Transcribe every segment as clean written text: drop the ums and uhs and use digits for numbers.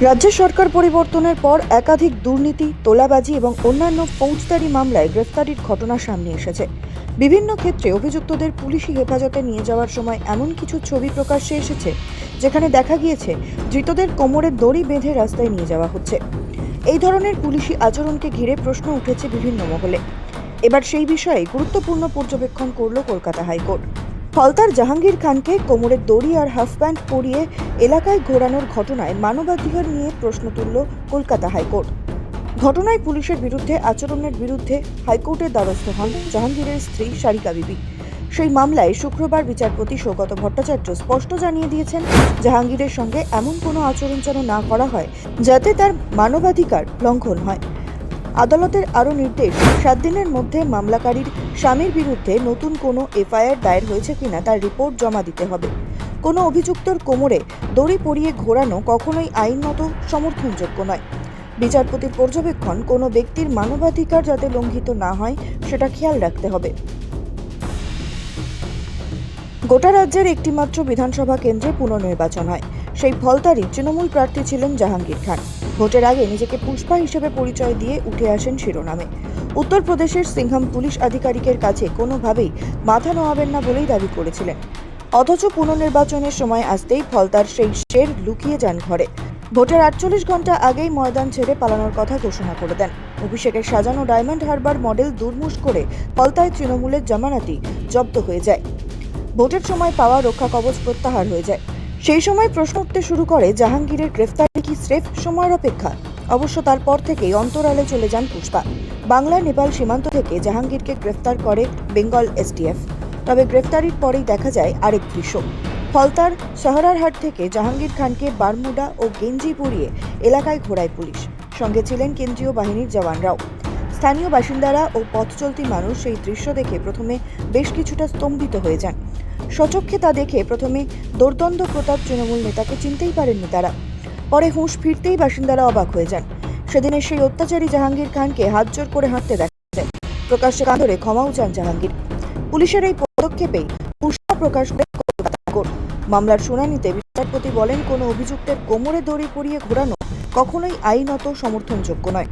রাজ্য সরকার পরিবর্তনের পর একাধিক দুর্নীতি, তোলাবাজি এবং অন্যান্য ফৌজদারি মামলায় গ্রেফতারির ঘটনা সামনে এসেছে। বিভিন্ন ক্ষেত্রে অভিযুক্তদের পুলিশি হেফাজতে নিয়ে যাওয়ার সময় এমন কিছু ছবি প্রকাশ্যে এসেছে যেখানে দেখা গিয়েছে ধৃতদের কোমরে দড়ি বেঁধে রাস্তায় নিয়ে যাওয়া হচ্ছে। এই ধরনের পুলিশি আচরণকে ঘিরে প্রশ্ন উঠেছে বিভিন্ন মহলে। এবার সেই বিষয়ে গুরুত্বপূর্ণ পর্যবেক্ষণ করল কলকাতা হাইকোর্ট। ফলতার জাহাঙ্গীর খানকে কোমরে দড়ি আর হাফ প্যান্ট পরিয়ে এলাকায় ঘোরানোর ঘটনায় মানবাধিকার নিয়ে প্রশ্ন তুলল কলকাতা হাইকোর্ট। ঘটনায় পুলিশের বিরুদ্ধে আচরণের বিরুদ্ধে হাইকোর্টের দ্বারস্থ হন জাহাঙ্গীরের স্ত্রী সারিকা বিবি। সেই মামলায় শুক্রবার বিচারপতি সৌগত ভট্টাচার্য স্পষ্ট জানিয়ে দিয়েছেন, জাহাঙ্গীরের সঙ্গে এমন কোনো আচরণ যেন না করা হয় যাতে তার মানবাধিকার লঙ্ঘন হয়। আদালতের আরও নির্দেশ, 7 দিনের মধ্যে মামলাকারীর স্বামীর বিরুদ্ধে নতুন কোনো এফআইআর দায়ের হয়েছে কিনা তার রিপোর্ট জমা দিতে হবে। কোনো অভিযুক্তর কোমরে দড়ি পরিয়ে ঘোরানো কখনোই আইনত সমর্থনযোগ্য নয়। বিচারপতির পর্যবেক্ষণ, কোনো ব্যক্তির মানবাধিকার যাতে লঙ্ঘিত না হয় সেটা খেয়াল রাখতে হবে। গোটা রাজ্যের একটিমাত্র বিধানসভা কেন্দ্রে পুনর্নির্বাচন হয়। সেই ফলতারই তৃণমূল প্রার্থী ছিলেন জাহাঙ্গীর খান। ভোটের আগে নিজেকে পুষ্পা হিসেবে পরিচয় দিয়ে উঠে আসেন শিরোনামে। উত্তরপ্রদেশের সিংহাম পুলিশ আধিকারিকের কাছে কোনোভাবেই মাথা নোয়াবেন না বলেই দাবি করেছিলেন। অথচ পুনর্নির্বাচনের সময় আসতেই ফলতার সেই শের লুকিয়ে যান ঘরে। ভোটের 48 ঘন্টা আগেই ময়দান ছেড়ে পালানোর কথা ঘোষণা করে দেন। অভিষেকের সাজানো ডায়মন্ড হারবার মডেল দুর্মুশ করে ফলতায় তৃণমূলের জামানাতি জব্দ হয়ে যায়। ভোটের সময় পাওয়া রক্ষা কবচ প্রত্যাহার হয়ে যায়। সেই সময় প্রশ্ন উঠতে শুরু করে, জাহাঙ্গীরের গ্রেফতারি কি স্রেফ সময়ের অপেক্ষা? অবশ্য তারপর থেকেই অন্তরালে চলে যান পুষ্পা। বাংলা নেপাল সীমান্ত থেকে জাহাঙ্গীরকে গ্রেফতার করে বেঙ্গল এসটিএফ। তবে গ্রেফতারির পরেই দেখা যায় আরেক দৃশ্য। ফলতার সাহারারহাট থেকে জাহাঙ্গীর খানকে বারমুডা ও গেঞ্জি পরিয়ে এলাকায় ঘোরায় পুলিশ। সঙ্গে ছিলেন কেন্দ্রীয় বাহিনীর জওয়ানরাও। স্থানীয় বাসিন্দারা ও পথচলতি মানুষ সেই দৃশ্য দেখে প্রথমে বেশ কিছুটা স্তম্ভিত হয়ে যান। সচক্ষে তা দেখে প্রথমে দোর্দণ্ড প্রতাপ তৃণমূল নেতাকে চিনতেই পারেননি তারা। পরে হুঁশ ফিরতেই বাসিন্দারা অবাক হয়ে যান। সেদিনের সেই অত্যাচারী জাহাঙ্গীর খানকে হাতজোড় করে হাঁটতে দেখা যায়। প্রকাশ্যে কান ধরে ক্ষমাও চান জাহাঙ্গীর। পুলিশের এই পদক্ষেপেই উষ্মা প্রকাশ করে কলকাতা হাইকোর্ট। মামলার শুনানিতে বিচারপতি বলেন, কোনো অভিযুক্তের কোমরে দড়ি পরিয়ে ঘোরানো কখনোই আইনত সমর্থনযোগ্য নয়।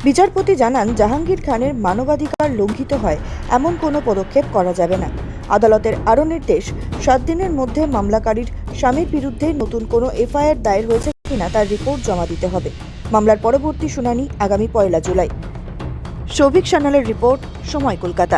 বিচারপতি জানান, জাহাঙ্গীর খানের মানবাধিকার লঙ্ঘিত হয় এমন কোনো পদক্ষেপ করা যাবে না। আদালতের আরও নির্দেশ, 7 দিনের মধ্যে মামলাকারীর স্বামীর বিরুদ্ধে নতুন কোনো এফআইআর দায়ের হয়েছে কিনা তার রিপোর্ট জমা দিতে হবে। মামলার পরবর্তী শুনানি আগামী 1 জুলাই। সৌভিক সান্যালের রিপোর্ট, সময় কলকাতা।